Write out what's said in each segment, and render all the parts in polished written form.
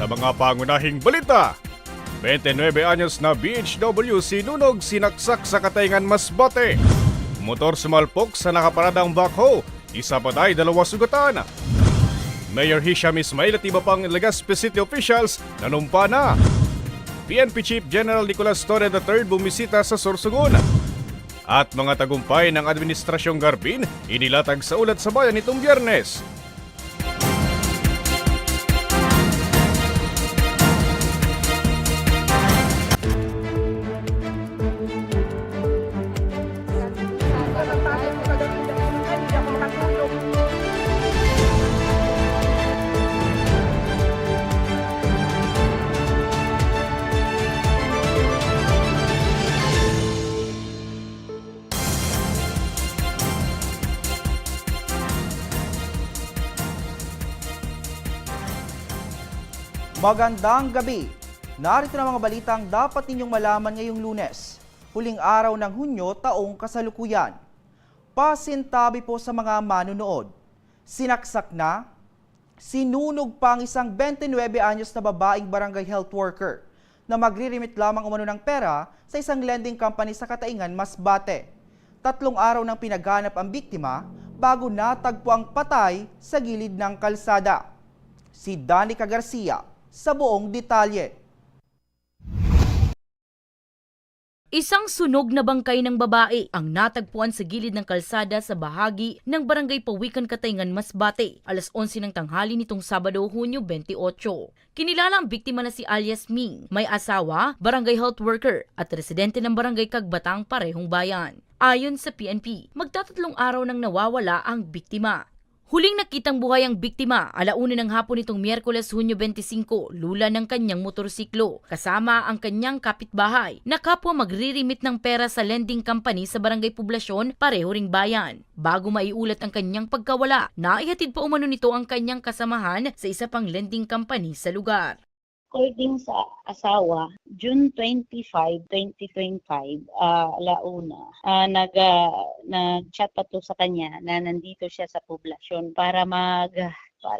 Sa mga pangunahing balita, 29 anyos na BHW sinunog sinaksak sa Katayngan, Masbate. Motor sumalpok sa nakaparadang backhoe, isa patay, 2 sugatan. Mayor Hisham Ismail at iba pang Legazpi City officials nanumpa na. PNP Chief General Nicolas Torre III bumisita sa Sorsogon. At mga tagumpay ng Administrasyong Garbin inilatag sa ulat sa bayan nitong Biyernes. Magandang gabi! Narito na mga balitang dapat ninyong malaman ngayong Lunes, huling araw ng Hunyo taong kasalukuyan. Pasintabi po sa mga manunood. Sinaksak na, sinunog pa ang isang 29 anyos na babaeng barangay health worker na magre-remit lamang umano ng pera sa isang lending company sa Katayngan, Masbate. 3 araw nang pinaghanap ang biktima bago natagpo ang patay sa gilid ng kalsada. Si Danica Garcia sa buong detalye. Isang sunog na bangkay ng babae ang natagpuan sa gilid ng kalsada sa bahagi ng Barangay Pawikan, Katayngan, Masbate, alas 11 ng tanghali nitong Sabado, Hunyo 28. Kinilala ang biktima na si alias Ming, may asawa, barangay health worker at residente ng Barangay Kagbatang, parehong bayan. Ayon sa PNP, magtatatlong araw nang nawawala ang biktima. Huling nakitang buhay ang biktima, 1:00 ng hapon nitong Miyerkules, Hunyo 25, lula ng kanyang motorsiklo, kasama ang kanyang kapitbahay, na kapwa magre-remit ng pera sa lending company sa Barangay Poblasyon, pareho ring bayan. Bago maiulat ang kanyang pagkawala, naihatid pa umano nito ang kanyang kasamahan sa isa pang lending company sa lugar. According sa asawa, June 25, 2025, alauna, nag-chat pa to sa kanya na nandito siya sa poblasyon para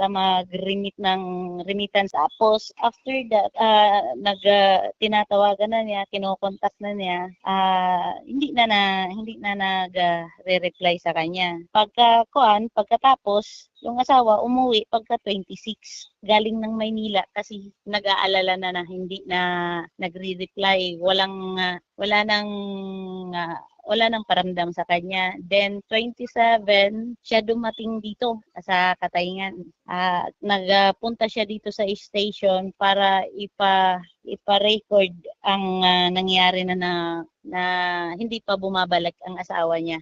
mag-remit ng remittance. Tapos, after that, tinatawagan na niya, kinokontak na niya, hindi na nag-reply sa kanya. Pagkatapos, yung asawa umuwi pagka 26, galing ng Maynila kasi nag-aalala na hindi na nagre-reply, wala nang paramdam sa kanya. Then 27, siya dumating dito sa Katayngan. Nagpunta siya dito sa station para ipa-record ang nangyari na hindi pa bumabalik ang asawa niya.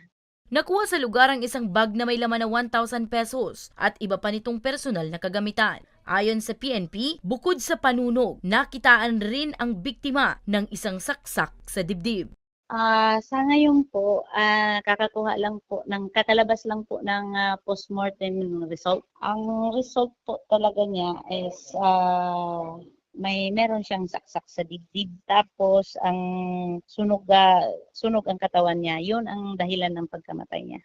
Nakuha sa lugar ang isang bag na may laman na 1,000 pesos at iba pa nitong personal na kagamitan. Ayon sa PNP, bukod sa panunog, nakitaan rin ang biktima ng isang saksak sa dibdib. Sa ngayon po, kakalabas lang po ng postmortem result. Ang result po talaga niya is meron siyang saksak sa dibdib, tapos ang sunog ang katawan niya. Yun ang dahilan ng pagkamatay niya.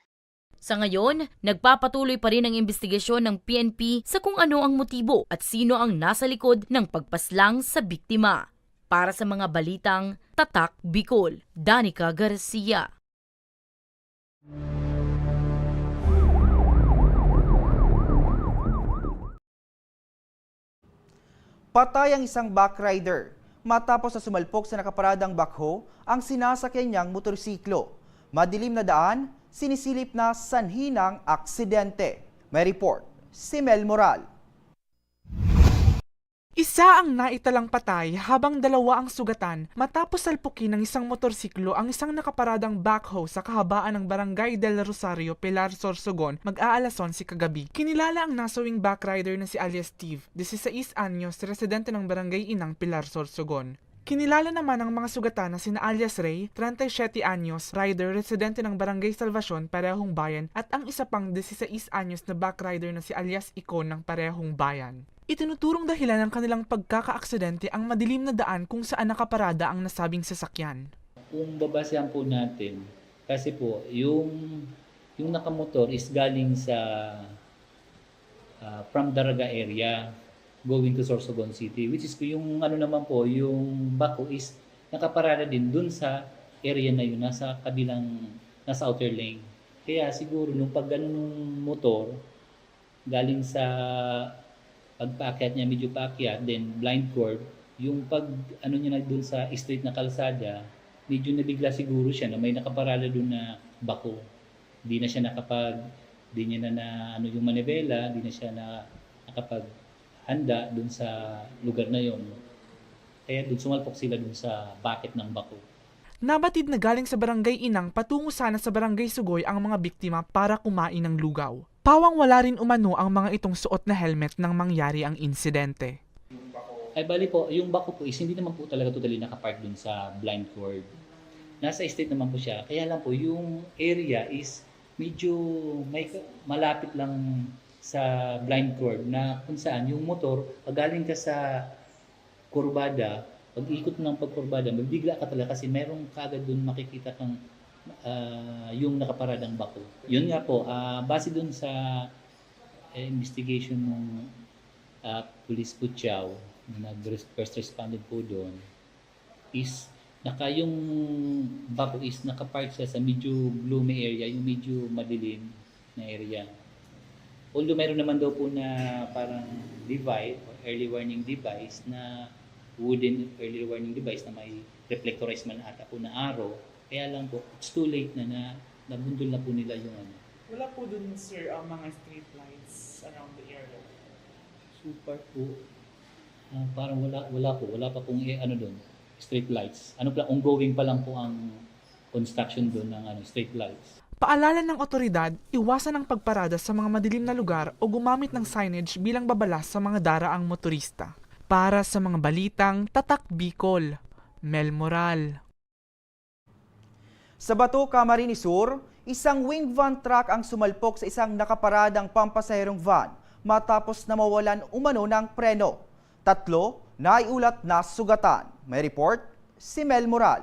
Sa ngayon, nagpapatuloy pa rin ang investigasyon ng PNP sa kung ano ang motibo at sino ang nasa likod ng pagpaslang sa biktima. Para sa mga balitang Tatak Bicol, Danica Garcia. Patay ang isang backrider matapos na sumalpok sa nakaparadang backhoe ang sinasakyan niyang motorsiklo. Madilim na daan, sinisilip na sanhi ng aksidente. May report, si Mel Moral. Isa ang naitalang patay habang 2 ang sugatan matapos salpukin ng isang motorsiklo ang isang nakaparadang backhoe sa kahabaan ng Barangay del Rosario, Pilar, Sorsogon, mag-aalas 11 kagabi. Kinilala ang nasawing backrider na si alias Steve, 16 anyos, residente ng Barangay Inang, Pilar, Sorsogon. Kinilala naman ang mga sugatan na sina alias Ray, 37 anyos, rider, residente ng Barangay Salvacion, parehong bayan, at ang isa pang 16 anyos na backrider na si alias Icon ng parehong bayan. Itinuturong dahilan ng kanilang pagkakaaksidente ang madilim na daan kung saan nakaparada ang nasabing sasakyan. Kung babasehan po natin, kasi po yung nakamotor is galing sa from Daraga area going to Sorsogon City, which is yung ano naman po, yung Baco is nakaparada din dun sa area na yun, nasa outer lane. Kaya siguro nung pag ganun ng motor, galing sa pagpaakyat niya, medyo paakyat, then blind curve, yung pag ano niya na dun sa straight na kalsada, medyo nabigla siguro siya na may nakaparada dun na Baco. Di niya na ano yung manibela, di na siya nakapaghanda dun sa lugar na yon. Kaya dun sumalpok sila dun sa bucket ng Baco. Nabatid na galing sa Barangay Inang patungo sana sa Barangay Sugoy ang mga biktima para kumain ng lugaw. Pawang wala rin umano ang mga itong suot na helmet nang mangyari ang insidente. Ay bali po, yung Baco po is hindi naman po talaga totally nakapark dun sa blind curve. Nasa estate naman po siya. Kaya lang po, yung area is medyo malapit lang sa blind curve na kung saan yung motor, pag galing ka sa kurbada, pag ikot ng pagkurbada, magbigla ka talaga kasi merong kagad dun makikita kang yung nakaparadang Baco. Yun nga po, base dun sa investigation ng Police Puchao na nag-first responded po doon, is yung Baco is nakapark siya sa medyo gloomy area, yung medyo madilim na area. Although meron naman daw po na parang device or early warning device na wooden early warning device na may reflectorized man ata po na arrow. Kaya lang po, it's too late na nabundol na po nila yung ano. Wala po dun, sir, ang mga street lights around the area. Super po. Parang wala pa pong ano doon, street lights. Ano pa, ongoing pa lang po ang construction doon ng street lights. Paalala ng otoridad, iwasan ang pagparada sa mga madilim na lugar o gumamit ng signage bilang babala sa mga daraang motorista. Para sa mga balitang Tatak Bicol, Mel Moral. Sa Bato, Camarines Sur, isang wing van truck ang sumalpok sa isang nakaparadang pampasaherong van matapos na mawalan umano ng preno. 3 naiulat na sugatan. May report si Mel Moral.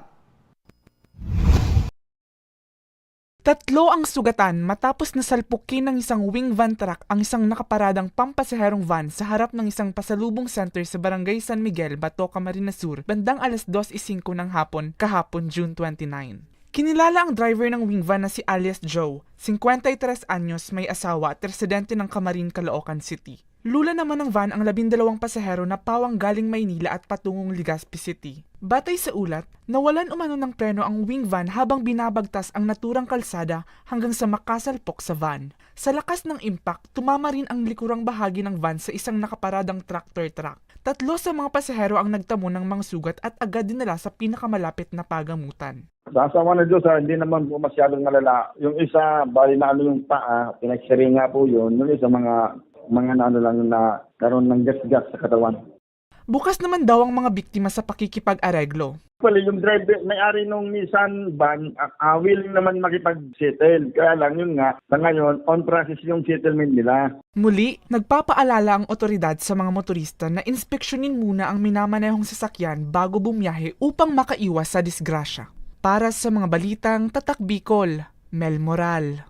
3 ang sugatan matapos nasalpukin ng isang wing van truck ang isang nakaparadang pampasaherong van sa harap ng isang pasalubong center sa Barangay San Miguel, Bato, Camarines Sur, bandang 2:05 ng hapon, kahapon June 29. Kinilala ang driver ng wing van na si alias Joe, 53 anyos, may asawa at residente ng Camarin, Caloocan City. Lula naman ng van ang 12 pasahero na pawang galing Maynila at patungong Legazpi City. Batay sa ulat, nawalan umano ng preno ang wing van habang binabagtas ang naturang kalsada hanggang sa makasalpok sa van. Sa lakas ng impact, tumama rin ang likurang bahagi ng van sa isang nakaparadang tractor truck. 3 sa mga pasahero ang nagtamo ng mga sugat at agad dinala sa pinakamalapit na pagamutan. Sa asawa na Diyos, hindi naman po masyadong malala. Yung isa, bali na yung paa, pinag-x-ray nga po yun. Yung isa, mga na lang na karoon ng gas-gas sa katawan. Bukas naman daw ang mga biktima sa pakikipag-areglo. Well, yung driver, may-ari nung Nissan van, willing naman makipag-settle. Kaya lang yun nga, sa ngayon, on process yung settlement nila. Muli, nagpapaalala ang otoridad sa mga motorista na inspeksyonin muna ang minamanehong sasakyan bago bumiyahe upang makaiwas sa disgrasya. Para sa mga balitang Tatak Bicol, Mel Moral.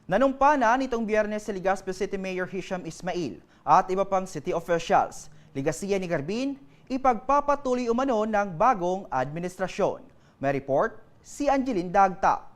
Nanumpa na nitong Biyernes sa Legazpi City Mayor Hisham Ismail at iba pang city officials. Ligasiya ni Garbin, ipagpapatuloy umano ng bagong administrasyon. May report si Angeline Dagta.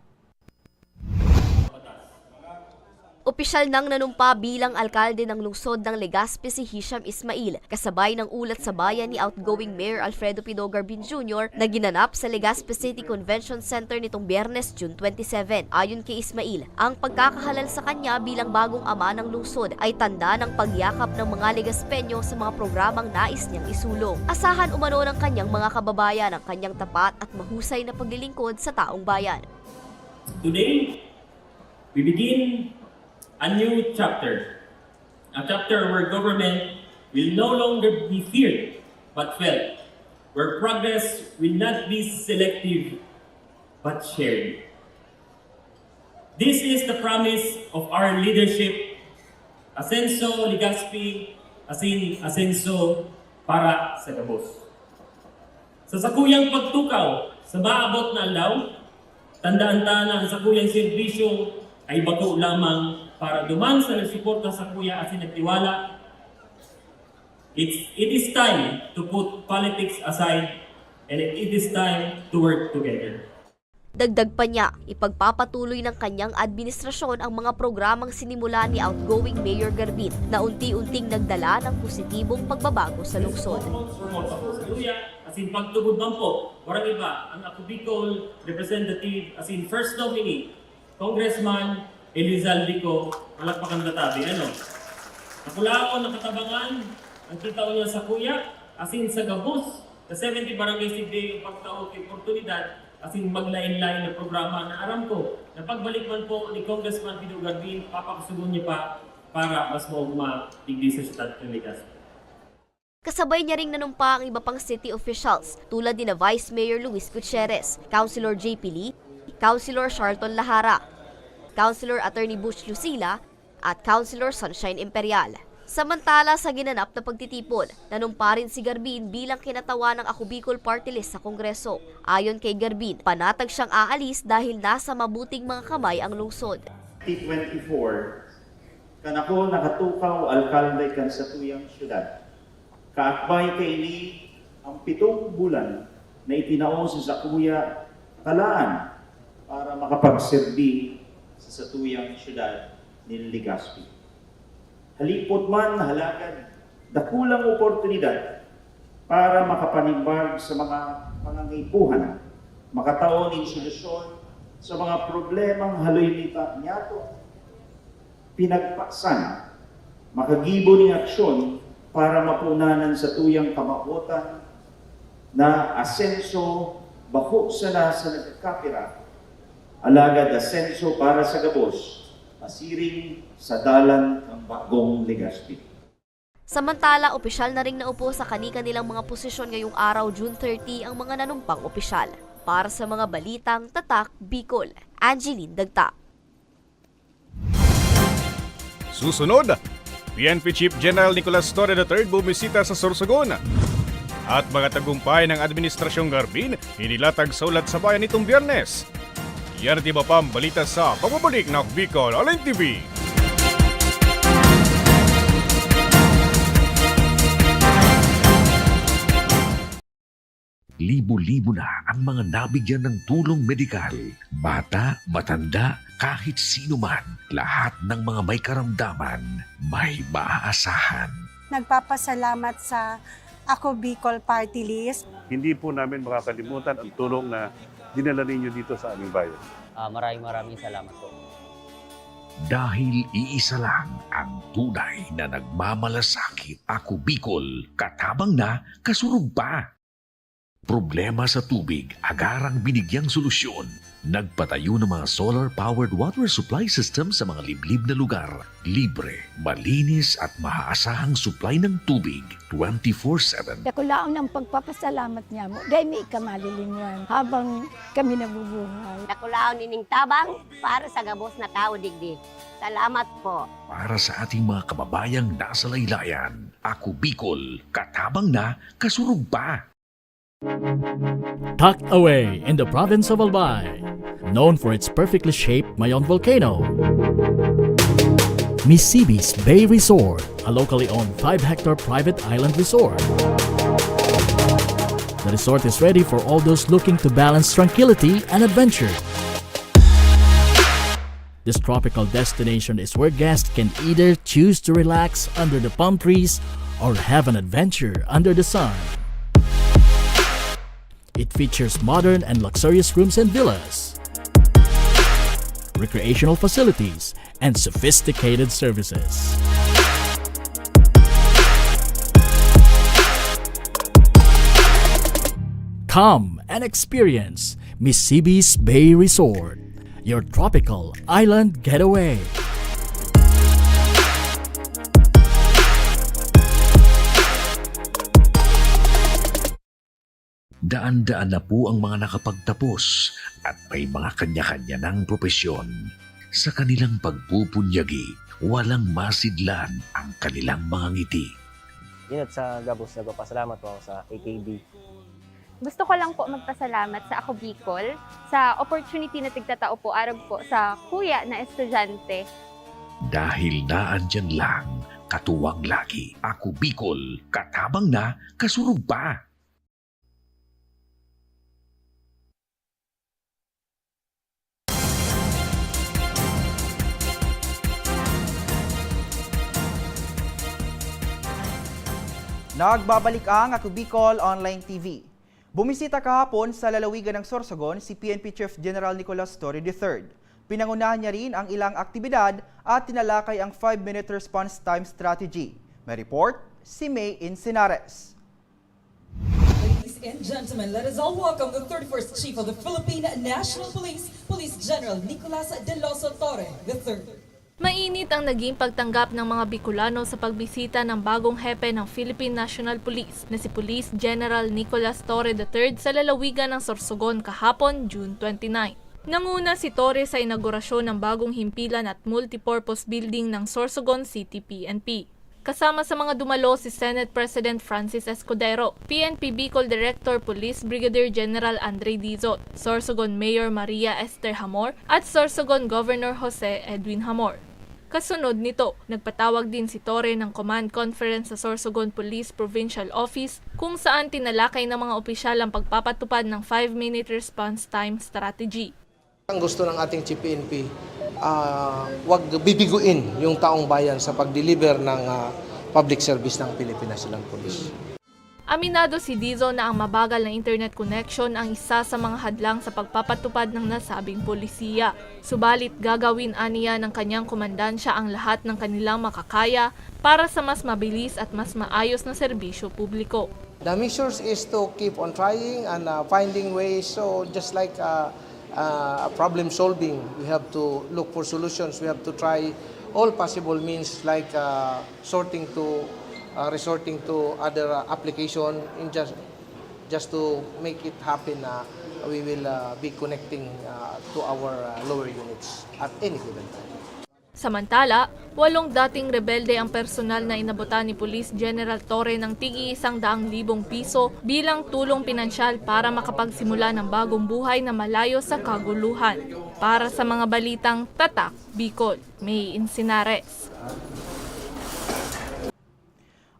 Opisyal nang nanumpa bilang alkalde ng lungsod ng Legazpi si Hisham Ismail, kasabay ng ulat sa bayan ni outgoing Mayor Alfredo Pino Garbin Jr. na ginanap sa Legazpi City Convention Center nitong Biyernes, June 27. Ayon kay Ismail, ang pagkakahalal sa kanya bilang bagong ama ng lungsod ay tanda ng pagyakap ng mga Legazpeño sa mga programang nais niyang isulong. Asahan umano ng kanyang mga kababayan ang kanyang tapat at mahusay na paglilingkod sa taong bayan. Today, we begin a new chapter. A chapter where government will no longer be feared but felt. Where progress will not be selective but shared. This is the promise of our leadership. Asenso Legazpi, asenso para sa Gabos. Sa sakuyang pagtukaw sa maabot na alaw, tandaan ta na ang sakuyang serbisyo ay bago lamang para duman sa nagsuporta sa kuya at nagtiwala. It is time to put politics aside and it is time to work together. Dagdag pa niya, ipagpapatuloy ng kanyang administrasyon ang mga programang sinimula ni outgoing Mayor Garbin na unti-unting nagdala ng positibong pagbabago sa lungsod. As in pagtugod man po, warang iba, ang Ako Bicol representative, as in first nominee, Congressman Elizalde Vico, malakpakan databi. Nakulao, nakatabangan, ang kita niya sa kuya, as in sa Gabos, sa 70 Barangay Sigde yung pagtao kay oportunidad, as in maglain-lain na programa na aram ko, na pagbalik man po ni Congressman Pido Garbin, papakasugon niya pa para mas matigdi sa siyudad ng Legazpi. Kasabay niya ring nanumpa ang iba pang city officials tulad ni na Vice Mayor Luis Gutierrez, Councilor J.P. Lee, Councilor Sharlton Lahara, Councilor Attorney Butch Lucila, at Councilor Sunshine Imperial. Samantala sa ginanap na pagtitipon, nanumpa rin si Garbin bilang kinatawa ng Ako Bicol Party List sa Kongreso. Ayon kay Garbin, panatag siyang aalis dahil nasa mabuting mga kamay ang lungsod. 2024, kanako nakatukaw alkalde kan sa tuyang syudad. Kaakbay kaini ang 7 bulan na itinaon sa kuya talaan para makapagserbi sa tuyang syudad ni Legazpi. Halipot man halagad dakulang oportunidad para makapanibag sa mga pangangipuhan, makataon ng solusyon sa mga problemang haloy nita niyato, pinagpaksan, makagibo ng aksyon para mapunanan sa tuyang kamabutan na asenso bako sa nagkakapira, alagad asenso para sa Gabos, asiring sa dalan ng bagong Legazpi. Samantala, opisyal na ring naupo sa kani-kanilang mga posisyon ngayong araw, June 30, ang mga nanumpang opisyal. Para sa mga balitang Tatak Bicol, Angeline Dagta. Susunod, PNP Chief General Nicolas Torre III bumisita sa Sorsogon. At mga tagumpay ng Administrasyong Garbin, inilatag sa ulat sa bayan nitong Biyernes. Yan at iba pang balita sa pagbabalik ng Bicol Online TV. Libo-libo na ang mga nabigyan ng tulong medikal. Bata, matanda, kahit sino man, lahat ng mga may karamdaman, may maaasahan. Nagpapasalamat sa Ako Bicol Party List. Hindi po namin makakalimutan ang tulong na dinala ninyo dito sa aming bayan. Maraming salamat po. Dahil iisa lang ang tunay na nagmamalasakit. Ako Bicol, katabang na, kasurog pa. Problema sa tubig, agarang binigyang solusyon. Nagpatayo ng mga solar-powered water supply system sa mga liblib na lugar. Libre, malinis at maaasahang supply ng tubig 24/7. Nakulaon ang pagpapasalamat niya mo. Dahil may ikamalilingan habang kami nabubuhay. Nakulaon nining tabang para sa Gabos na tao digdi. Salamat po. Para sa ating mga kababayang nasa laylayan, Ako Bicol, katabang na, kasurog pa. Tucked away in the province of Albay, known for its perfectly shaped Mayon volcano, Misibis Bay Resort, a locally owned 5-hectare private island resort. The resort is ready for all those looking to balance tranquility and adventure. This tropical destination is where guests can either choose to relax under the palm trees or have an adventure under the sun. It features modern and luxurious rooms and villas, recreational facilities, and sophisticated services. Come and experience Misibis Bay Resort, your tropical island getaway. Daan-daan na po ang mga nakapagtapos at may mga kanya-kanya ng propesyon. Sa kanilang pagpupunyagi, walang masidlan ang kanilang mga ngiti. Inat sa Gabos, nagpapasalamat po ako sa AKB. Gusto ko lang po magpasalamat sa Ako Bicol sa opportunity na tigtatao po arag po sa kuya na estudyante Dahil naandyan lang, katuwang lagi. Ako Bicol, katabang na, kasurug pa. Nagbabalik ang Ako Bicol Online TV. Bumisita kahapon sa lalawigan ng Sorsogon si PNP Chief General Nicolas Torre III. Pinangunahan niya rin ang ilang aktibidad at tinalakay ang 5-minute response time strategy. May report si May Insinares. Ladies and gentlemen, let us all welcome the 31st Chief of the Philippine National Police, Police General Nicolas De Loso Torre III. Mainit ang naging pagtanggap ng mga Bicolano sa pagbisita ng bagong hepe ng Philippine National Police na si Police General Nicolas Torre III sa lalawigan ng Sorsogon kahapon, June 29. Nanguna si Torre sa inaugurasyon ng bagong himpilan at multipurpose building ng Sorsogon City PNP. Kasama sa mga dumalo si Senate President Francis Escudero, PNP Bicol Director Police Brigadier General Andre Dizot, Sorsogon Mayor Maria Esther Hamor at Sorsogon Governor Jose Edwin Hamor. Kasunod nito, nagpatawag din si Torre ng command conference sa Sorsogon Police Provincial Office kung saan tinalakay ng mga opisyal ang pagpapatupad ng 5-minute response time strategy. Ang gusto ng ating PNP, wag bibiguin yung taong bayan sa pag-deliver ng public service ng Philippine National Police. Aminado si Dizo na ang mabagal na internet connection ang isa sa mga hadlang sa pagpapatupad ng nasabing polisiya. Subalit gagawin aniya ng kanyang komandansya ang lahat ng kanilang makakaya para sa mas mabilis at mas maayos na serbisyo publiko. The measures is to keep on trying and finding ways, so just like problem solving, we have to look for solutions, we have to try all possible means like resorting to other application in just to make it happen. We will be connecting to our lower units at any given time. Samantala, 8 dating rebelde ang personal na inabutan ni Police General Torre ng tig-100,000 piso bilang tulong pinansyal para makapagsimula ng bagong buhay na malayo sa kaguluhan. Para sa mga balitang Tatak, Bicol, May Insinares.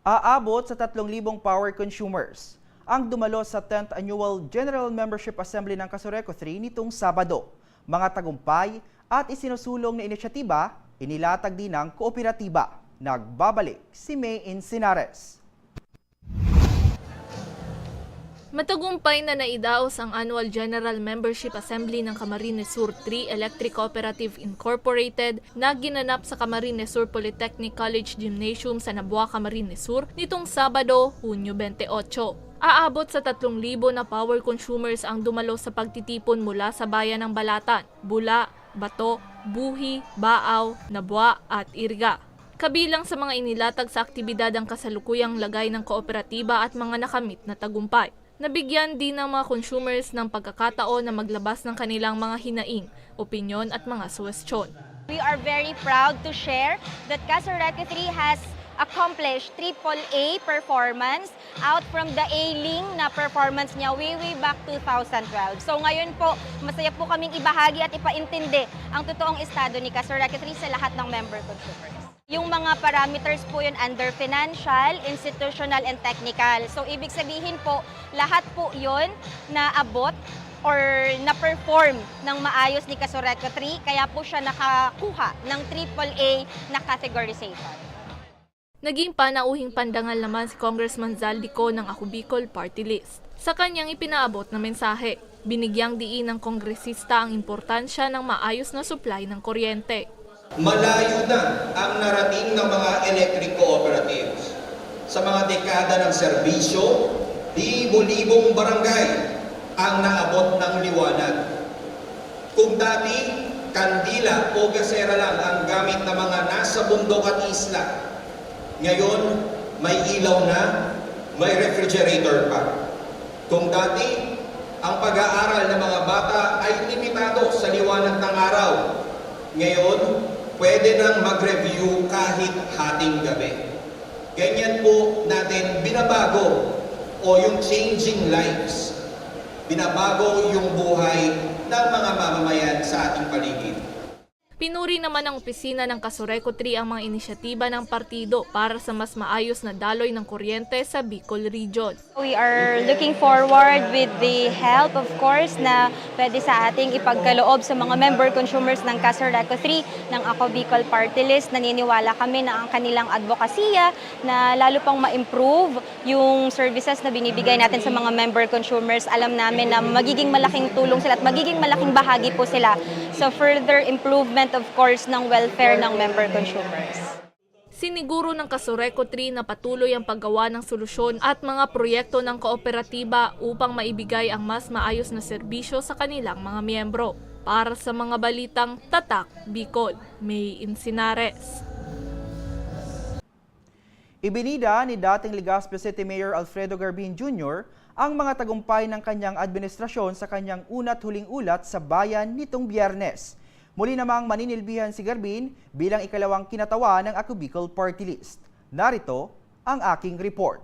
Aabot sa 3,000 power consumers ang dumalo sa 10th Annual General Membership Assembly ng Casureco 3 nitong Sabado. Mga tagumpay at isinusulong na inisyatiba, inilatag din ng kooperatiba. Nagbabalik si May Insinares. Matagumpay na naidaos ang Annual General Membership Assembly ng Camarines Sur 3 Electric Cooperative Incorporated na ginanap sa Camarines Sur Polytechnic College Gymnasium sa Nabua, Camarines Sur nitong Sabado, Hunyo 28. Aabot sa 3,000 na power consumers ang dumalo sa pagtitipon mula sa bayan ng Balatan, Bula, Bato, Buhi, Baaw, Nabua at Irga. Kabilang sa mga inilatag sa aktibidad ang kasalukuyang lagay ng kooperatiba at mga nakamit na tagumpay. Nabigyan din ng mga consumers ng pagkakataon na maglabas ng kanilang mga hinaing, opinyon at mga suwestyon. We are very proud to share that Casureco 3 has accomplished AAA performance out from the A-Ling na performance niya way back 2012. So ngayon po, masaya po kaming ibahagi at ipaintindi ang totoong estado ni Casureco 3 sa lahat ng member consumers. Yung mga parameters po yun under financial, institutional, and technical. So ibig sabihin po, lahat po yun na abot or na-perform ng maayos ni Casureco 3, kaya po siya nakakuha ng AAA na categorization. Naging panauhing pandangal naman si Congressman Zaldico ng Ako Bicol Party List. Sa kanyang ipinaabot na mensahe, binigyang diin ng kongresista ang importansya ng maayos na supply ng kuryente. Malayo na ang narating ng mga electric cooperatives. Sa mga dekada ng serbisyo, libo-libong barangay ang naabot ng liwanag. Kung dati, kandila o gasera lang ang gamit ng mga nasa bundok at isla, ngayon may ilaw na, may refrigerator pa. Kung dati, ang pag-aaral ng mga bata ay limitado sa liwanag ng araw, ngayon, pwede nang mag-review kahit hating gabi. Ganyan po natin binabago o yung changing lives. Binabago yung buhay ng mga mamamayan sa ating paligid. Pinuri naman ng opisina ng Casureco 3 ang mga inisyatiba ng partido para sa mas maayos na daloy ng kuryente sa Bicol Region. We are looking forward with the help, of course, na pwede sa ating ipagkaloob sa mga member consumers ng Casureco 3 ng Ako Bicol Party List. Naniniwala kami na ang kanilang advokasya na lalo pang ma-improve yung services na binibigay natin sa mga member consumers. Alam namin na magiging malaking tulong sila at magiging malaking bahagi po sila sa further improvement, of course, ng welfare ng member consumers. Siniguro ng Casureco 3 na patuloy ang paggawa ng solusyon at mga proyekto ng kooperatiba upang maibigay ang mas maayos na serbisyo sa kanilang mga miyembro. Para sa mga balitang Tatak Bicol, May Insinares. Ibinida ni dating Legazpi City Mayor Alfredo Garbin Jr. ang mga tagumpay ng kanyang administrasyon sa kanyang una't huling ulat sa bayan nitong Biyernes. Muli namang maninilbihan si Garbin bilang ikalawang kinatawa ng Ako Bicol Party List. Narito ang aking report.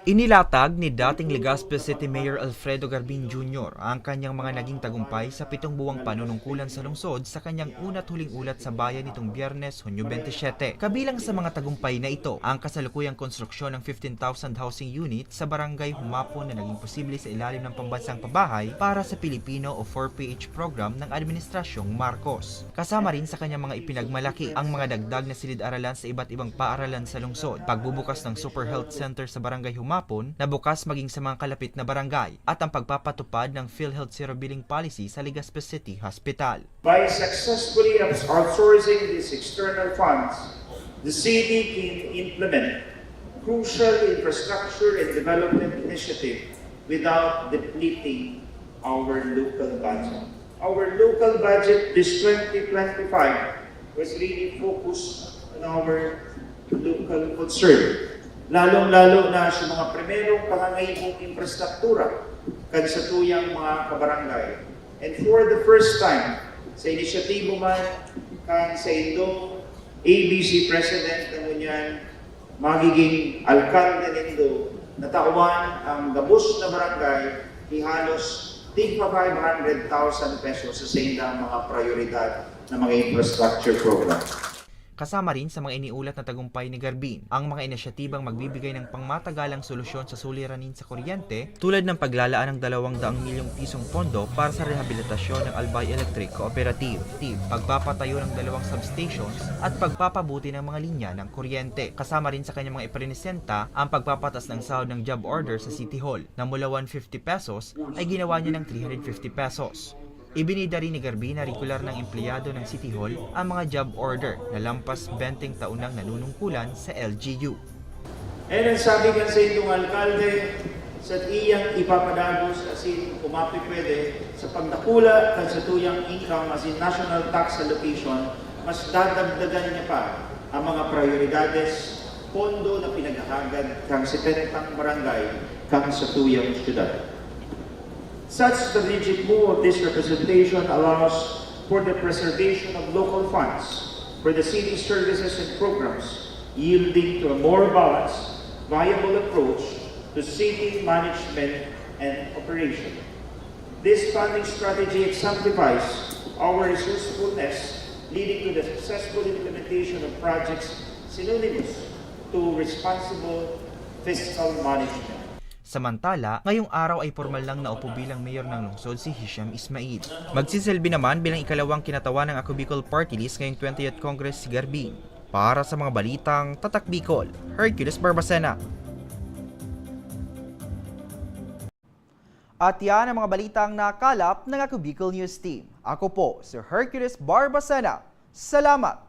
Inilatag ni dating Legazpi City Mayor Alfredo Garbin Jr. ang kanyang mga naging tagumpay sa 7 buwang panunungkulan sa lungsod sa kanyang una't huling ulat sa bayan nitong Biyernes, Hunyo 27. Kabilang sa mga tagumpay na ito, ang kasalukuyang konstruksyon ng 15,000 housing units sa barangay Humapon na naging posible sa ilalim ng pambansang pabahay para sa Pilipino o 4PH program ng Administrasyong Marcos. Kasama rin sa kanyang mga ipinagmalaki ang mga dagdag na silid-aralan sa iba't ibang paaralan sa lungsod, pagbubukas ng Super Health Center sa barangay Humapon na bukas maging sa mga kalapit na barangay at ang pagpapatupad ng PhilHealth Zero Billing Policy sa Legazpi City Hospital. By successfully outsourcing these external funds, the city can implement crucial infrastructure and development initiatives without depleting our local budget. Our local budget this 2025 was really focused on our local concern. Lalong-lalo na sa mga primerong pangangailangang infrastruktura kan sa tuyang mga kabarangay. And for the first time, sa inisyatibo man kan sa Indo, ABC President na ngunyan, magiging alkalde nindo, natawan ang gabos na barangay, ihalos tigpa 500,000 pesos sa sindang mga prioridad na mga infrastructure program. Kasama rin sa mga iniulat na tagumpay ni Garbin ang mga inisyatibang magbibigay ng pangmatagalang solusyon sa suliranin sa kuryente tulad ng paglalaan ng 200 milyong pisong pondo para sa rehabilitasyon ng Albay Electric Cooperative, pagpapatayo ng 2 substations at pagpapabuti ng mga linya ng kuryente. Kasama rin sa kanyang mga ipresenta ang pagpapatas ng sahod ng job order sa City Hall na mula 150 pesos ay ginawa niya ng 350 pesos. Ibinida rin ni Garbin na regular ng empleyado ng City Hall ang mga job order na lampas 20 taon ng nanunungkulan sa LGU. And ang sabi kan sa inyong alkalde, sa iyang ipapadagos asin kumapi pwede sa pagdakula kan sa tuyang income asin national tax allocation, mas dadagdagan niya pa ang mga prioridades, pondo na pinaghahagad kang 70 barangay kang sa tuyang syudad. Such strategic move of this representation allows for the preservation of local funds for the city's services and programs, yielding to a more balanced, viable approach to city management and operation. This funding strategy exemplifies our resourcefulness, leading to the successful implementation of projects synonymous to responsible fiscal management. Samantala, ngayong araw ay formal lang naupo bilang mayor ng lungsod si Hisham Ismail. Magsisilbi naman bilang ikalawang kinatawa ng Ako Bicol Party List ngayong 20th Congress si Garbin. Para sa mga balitang Tatak Bicol, Hercules Barbacena. At yan ang mga balitang nakalap ng Ako Bicol News Team. Ako po si Hercules Barbacena. Salamat!